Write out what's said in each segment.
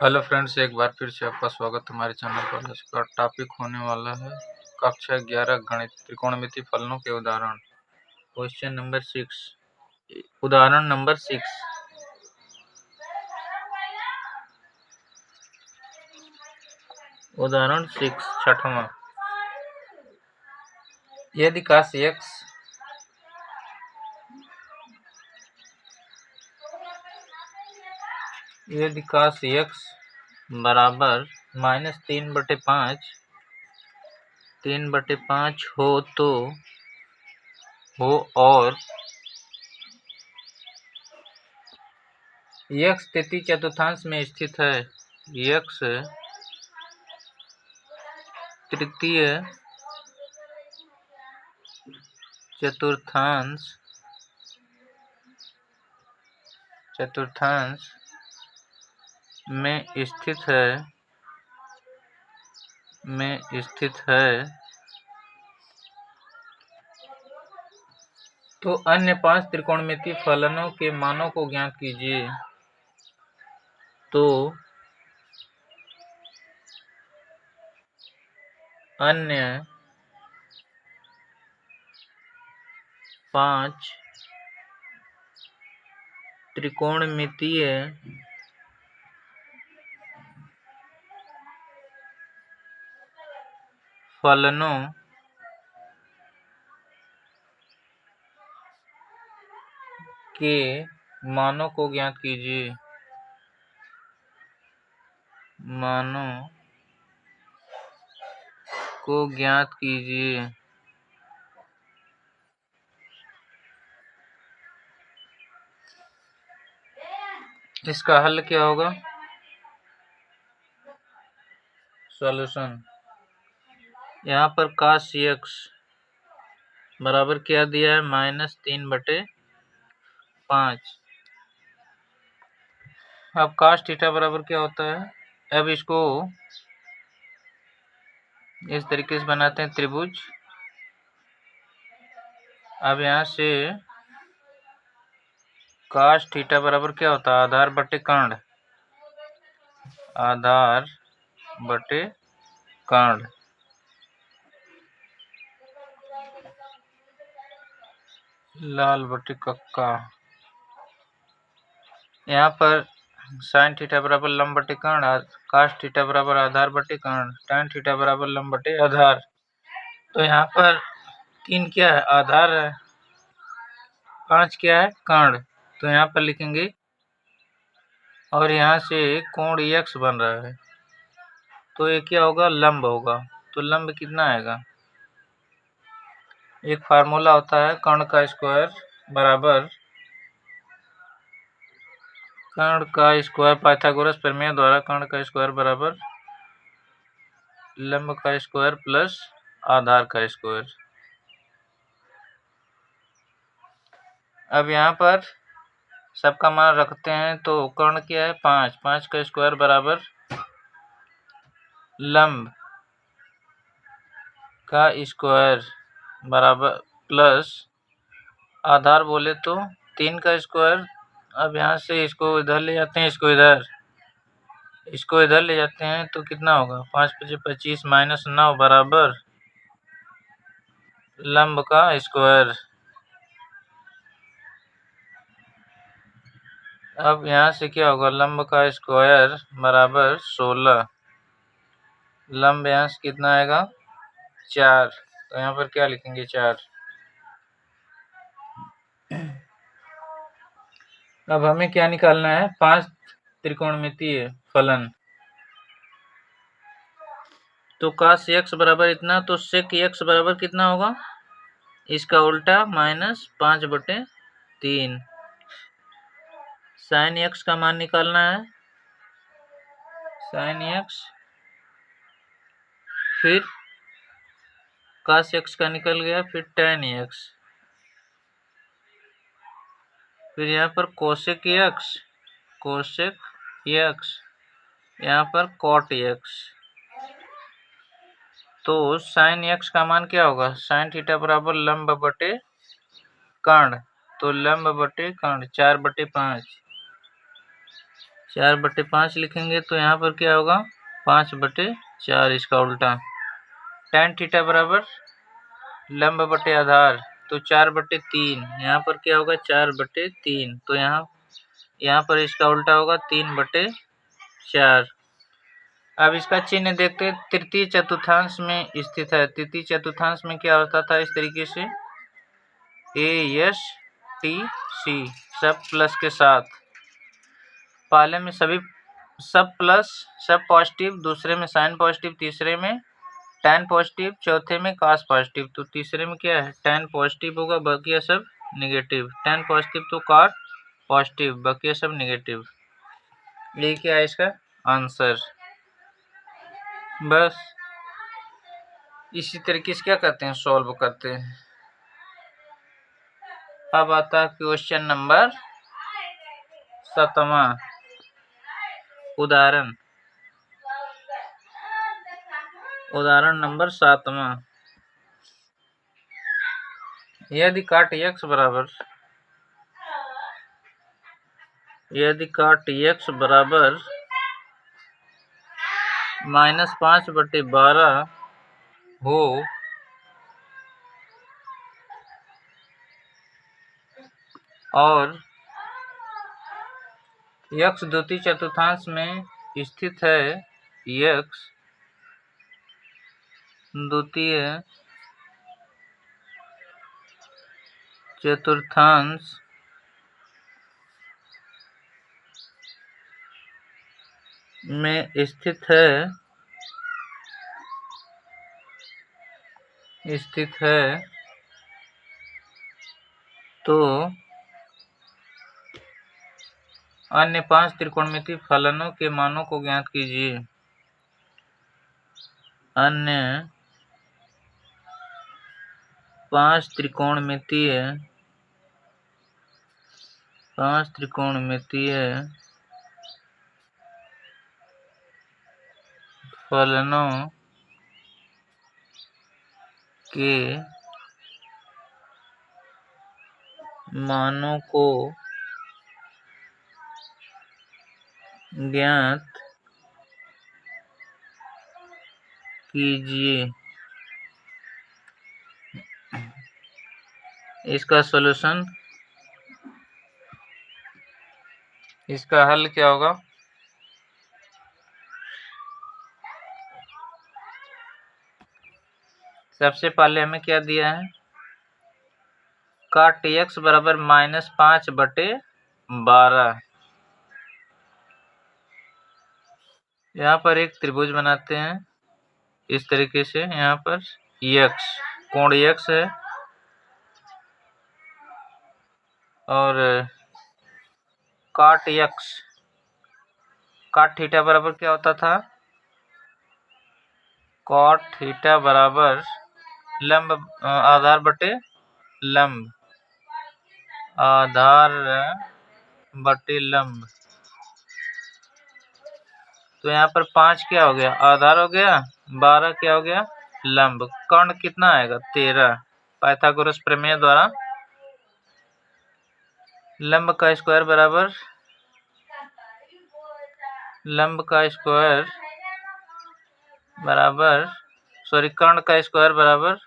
Hello friends, एक बार फिर से आपका स्वागत हमारे चैनल पर। इसका टॉपिक होने वाला है कक्षा 11 गणित, त्रिकोणमिति फलनों के उदाहरण। क्वेश्चन नंबर 6, उदाहरण नंबर 6। उदाहरण 6 छठवां। यदि cos x बराबर -3/5 हो तो और x तृतीय चतुर्थांश में स्थित है। x तृतीय चतुर्थांश में स्थित है तो अन्य 5 त्रिकोणमितीय फलनों के मानों को ज्ञात कीजिए। तो अन्य 5 त्रिकोणमितीय फलनों के मानों को ज्ञात कीजिए। इसका हल क्या होगा? सॉल्यूशन। यहाँ पर cos x बराबर क्या दिया है? -3/5। अब cos थीटा बराबर क्या होता है? अब इसको इस तरीके से बनाते हैं त्रिभुज। अब यहाँ से cos थीटा बराबर क्या होता है? आधार बटे कर्ण। लाल बटे कक्का। यहाँ पर sin थीटा बराबर लंब बटे कर्ण, cos थीटा बराबर आधार बटे कर्ण, tan थीटा बराबर लंब बटे आधार। तो यहाँ पर 3 क्या है? आधार है। 5 क्या है? कर्ण। तो यहाँ पर लिखेंगे और यहाँ से कोण x बन रहा है तो ये क्या होगा? लंब होगा। तो लंब कितना आएगा? एक फार्मूला होता है कर्ण का स्क्वायर बराबर पाइथागोरस प्रमेय द्वारा कर्ण का स्क्वायर बराबर लंब का स्क्वायर प्लस आधार का स्क्वायर। अब यहाँ पर सबका मान रखते हैं तो कर्ण क्या है? 5 का स्क्वायर बराबर लंब का स्क्वायर बराबर प्लस आधार बोले तो 3 का स्क्वायर। अब यहाँ से इसको इधर ले जाते हैं, इसको इधर ले जाते हैं तो कितना होगा? 5 × 25 -9 बराबर लंब का स्क्वायर। अब यहाँ से क्या होगा? लंब का स्क्वायर बराबर 16। लंब यहाँ से कितना आएगा? 4। तो यहाँ पर क्या लिखेंगे? 4। अब हमें क्या निकालना है? 5 त्रिकोणमितीय फलन। तो cos x बराबर इतना, तो sec x बराबर कितना होगा? इसका उल्टा -5/3। sin x का मान निकालना है। sin x फिर cos x का निकल गया, फिर tan x, फिर यहाँ पर cosec x, यहाँ पर cot x। तो sin x का मान क्या होगा? sin थीटा बराबर लंब बटे कर्ण। तो लंब बटे कर्ण 4/5। 4/5 लिखेंगे तो यहाँ पर क्या होगा 5/4, इसका उल्टा। tan थीटा बराबर लंब बटे आधार, तो 4/3, यहाँ पर क्या होगा 4/3, तो यहाँ पर इसका उल्टा होगा 3/4। अब इसका चिन्ह देखते हैं, तृतीय चतुर्थांश में स्थित है। तृतीय चतुर्थांश में क्या होता था इस तरीके से ASTC, सब प्लस के साथ। पहले में सब प्लस, सब पॉजिटिव, दूसरे में साइन पॉजिटिव, तीसरे में tan पॉजिटिव, चौथे में cos पॉजिटिव। तो तीसरे में क्या है tan पॉजिटिव होगा, बाकी सब निगेटिव। tan पॉजिटिव तो cos पॉजिटिव, बाकी सब निगेटिव। ये क्या है इसका आंसर। बस इसी तरीके से क्या करते हैं, सॉल्व करते हैं। अब आता है क्वेश्चन नंबर 7वां। उदाहरण नंबर 7वां। यदि काट x बराबर -5/12 हो और x द्वितीय चतुर्थांश में स्थित है, x द्वितीय चतुर्थांश में स्थित है तो अन्य 5 त्रिकोणमितीय फलनों के मानों को ज्ञात कीजिए। अन्य 5 त्रिकोणमितीय फलनों के मानों को ज्ञात कीजिए। इसका सॉल्यूशन, इसका हल क्या होगा। सबसे पहले हमें क्या दिया है, काट x बराबर -5/12। यहाँ पर एक त्रिभुज बनाते हैं इस तरीके से। यहाँ पर x कोण x है और काट थीटा बराबर क्या होता था, कॉट थीटा बराबर लंब आधार बटे लंब, आधार बटे लंब। तो यहाँ पर 5 क्या हो गया, आधार हो गया, 12 क्या हो गया, लंब। कर्ण कितना आएगा, 13। पाइथागोरस प्रमेय द्वारा लंब का स्क्वायर बराबर कर्ण का स्क्वायर बराबर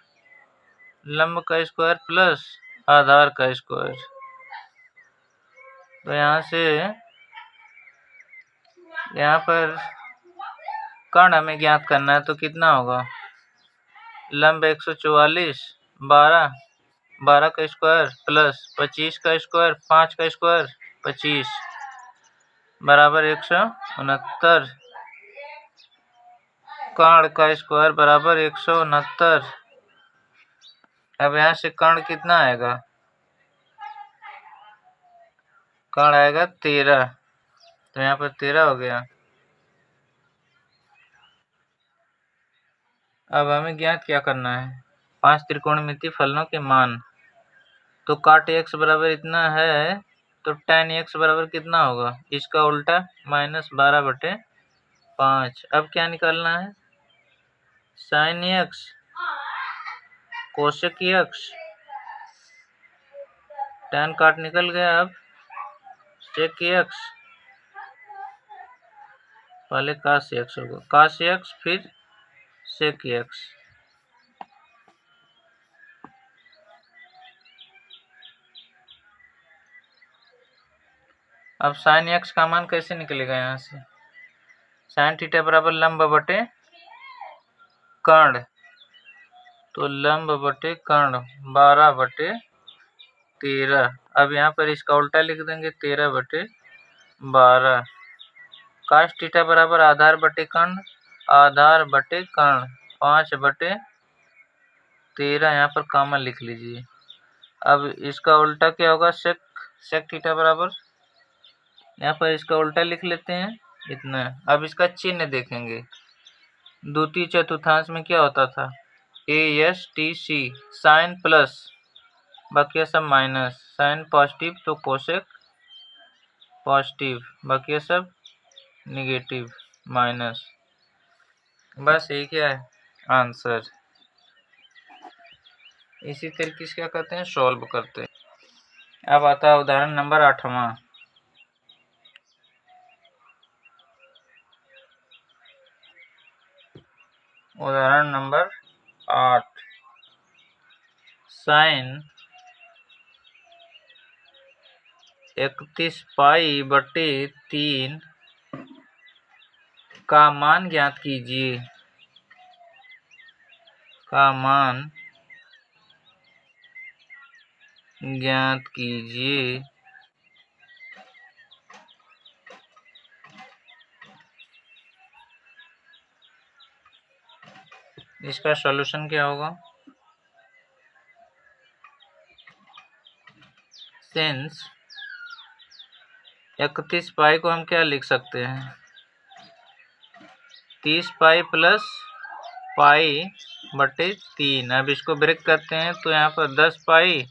लंब का स्क्वायर प्लस आधार का स्क्वायर। तो यहाँ पर कर्ण हमें ज्ञात करना है, तो कितना होगा, लंब 144, 12 का स्क्वायर प्लस 25 का स्क्वायर, 5 का स्क्वायर 25 बराबर 169। कर्ण का स्क्वायर बराबर 169। अब यहाँ से कर्ण कितना आएगा, कर्ण आएगा 13, तो यहाँ पर 13 हो गया। अब हमें ज्ञात क्या करना है, 5 त्रिकोणमितीय फलनों के मान। तो काट x बराबर इतना है, तो tan x बराबर कितना होगा, इसका उल्टा -12/5। अब क्या निकालना है, sin x, cosec x, tan काट निकल गया। अब sec x पहले cos x होगा, cos x फिर sec x। अब sin x का मान कैसे निकलेगा यहाँ से? sin थीटा बराबर लंब बटे कर्ण, तो लंब बटे कर्ण 12/13। अब यहाँ पर इसका उल्टा लिख देंगे 13/12। cos थीटा बराबर आधार बटे कर्ण, आधार बटे कर्ण 5/13, यहाँ पर कॉमन लिख लीजिए। अब इसका उल्टा क्या होगा? सेक थीटा बराबर, यहाँ पर इसका उल्टा लिख लेते हैं इतना। अब इसका चिन्ह देखेंगे, द्वितीय चतुर्थांश में क्या होता था? ASTC, साइन प्लस बाकी सब माइनस, साइन पॉजिटिव तो कोसेक पॉजिटिव, बाकी सब निगेटिव माइनस। बस यही क्या है आंसर। इसी तरीके से क्या करते हैं? सॉल्व करते हैं। अब आता है उदाहरण नंबर 8वां। उदाहरण नंबर 8, साइन 31π/3 का मान ज्ञात कीजिए। का मान ज्ञात कीजिए। इसका सॉल्यूशन क्या होगा? सिंस 31π को हम क्या लिख सकते हैं? 30π + π/3। अब इसको ब्रेक करते हैं तो यहाँ पर 10π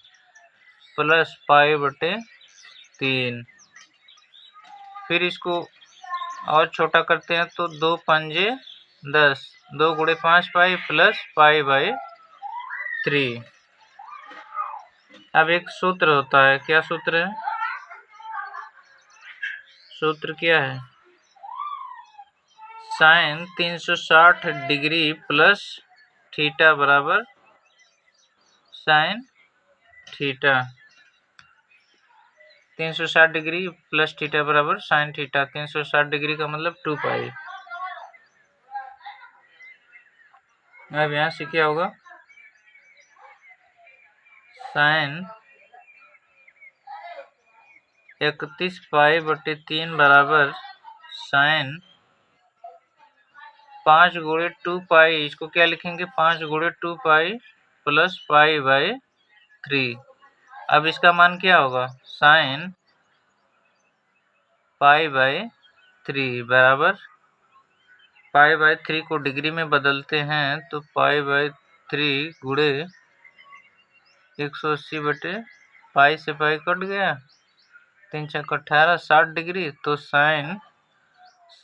+ π/3। फिर इसको और छोटा करते हैं तो 2 पंजे 10, 2 × 5π + π/3। अब एक सूत्र होता है, क्या सूत्र है? सूत्र क्या है? साइन 360 डिग्री प्लस थीटा बराबर sine theta. 360 degree plus theta बराबर साइन थीटा। 360 डिग्री का मतलब 2π। अब यहाँ से क्या होगा? साइन 31π/3 बराबर साइन 5 × 2π। इसको क्या लिखेंगे? 5 × 2π + π/3। अब इसका मान क्या होगा? साइन π/3 बराबर π/3 को डिग्री में बदलते हैं तो π/3 × 180/π से π कट गया, 3 × 18 60 डिग्री। तो साइन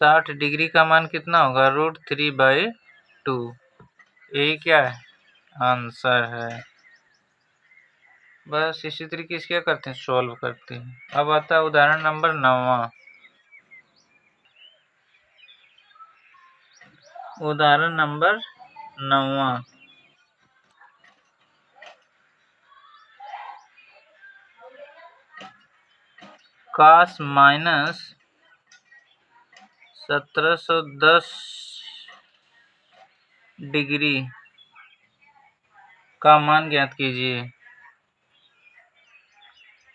60 डिग्री का मान कितना होगा? √3/2। यही क्या है आंसर है। बस इसी तरीके से क्या करते हैं? सॉल्व करते हैं। अब आता है उदाहरण नंबर 9वां। उदाहरण नंबर 9वां, cos -1710 डिग्री का मान ज्ञात कीजिए।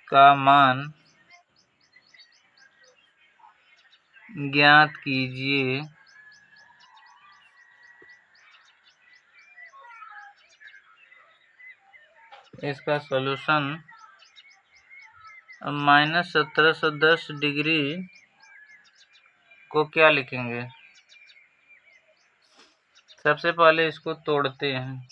का मान ज्ञात कीजिए। इसका सॉल्यूशन -1710 डिग्री को क्या लिखेंगे? सबसे पहले इसको तोड़ते हैं।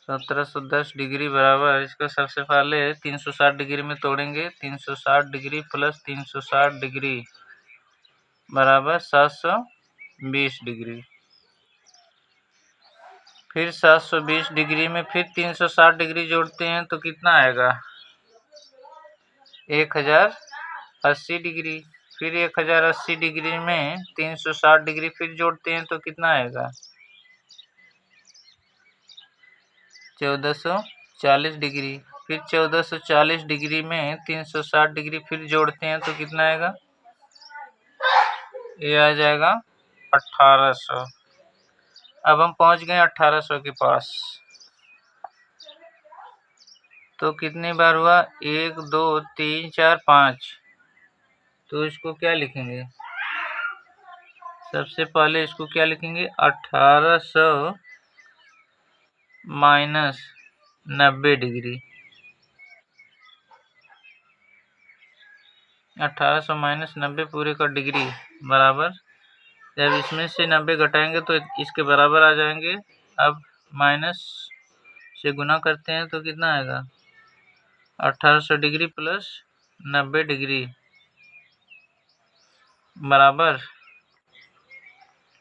1710 डिग्री बराबर, इसको सबसे पहले 360 डिग्री में तोड़ेंगे। 360 डिग्री प्लस 360 डिग्री बराबर 720 डिग्री। फिर 720 डिग्री में फिर 360 डिग्री जोड़ते हैं तो कितना आएगा? 1080 डिग्री। फिर 1080 डिग्री में 360 डिग्री फिर जोड़ते हैं तो कितना आएगा? 1440 डिग्री। फिर 1440 डिग्री में 360 डिग्री फिर जोड़ते हैं तो कितना आएगा? ये आ जाएगा 1800। अब हम पहुंच गए 1800 के पास। तो कितनी बार हुआ? 1 2 3 4 5। तो इसको क्या लिखेंगे? सबसे पहले इसको क्या लिखेंगे? 1800 माइनस 90 डिग्री। 1800 माइनस 90 पूरे का डिग्री बराबर, जब इसमें से 90 घटाएंगे तो इसके बराबर आ जाएंगे। अब माइनस से गुना करते हैं तो कितना आएगा? 1800 डिग्री प्लस 90 डिग्री बराबर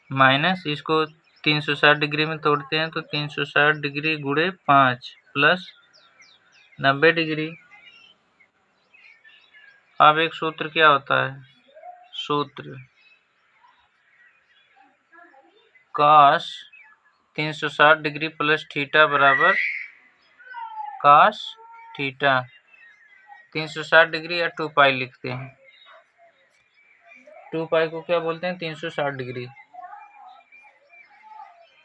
माइनस, इसको 360 डिग्री में तोड़ते हैं तो 360 डिग्री गुणे 5 प्लस 90 डिग्री। अब एक सूत्र क्या होता है? सूत्र cos 360 डिग्री प्लस थीटा बराबर cos थीटा। 360 डिग्री या 2 पाई लिखते हैं। 2 पाई को क्या बोलते हैं? 360 डिग्री।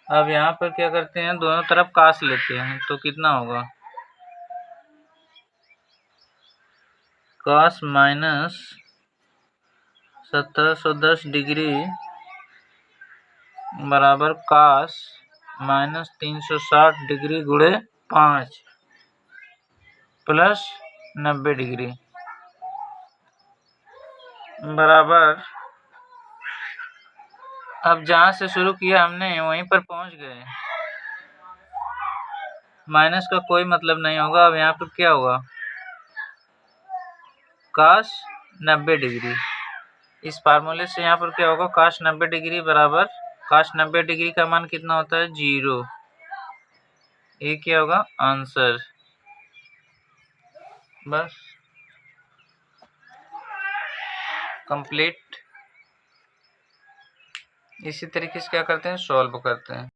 अब यहाँ पर क्या करते हैं? दोनों तरफ cos लेते हैं तो कितना होगा? cos माइनस 1710 डिग्री बराबर cos माइनस 360 डिग्री गुणे 5 प्लस 90 डिग्री बराबर, अब जहाँ से शुरू किया हमने वहीं पर पहुँच गए। माइनस का कोई मतलब नहीं होगा। अब यहाँ पर क्या होगा? cos 90 degree. इस फार्मूले से यहाँ पर क्या होगा? cos 90 डिग्री बराबर, cos 90 डिग्री का मान कितना होता है? 0। ये क्या होगा? आंसर। बस कंप्लीट। इसी तरीके से क्या करते हैं? सॉल्व करते हैं।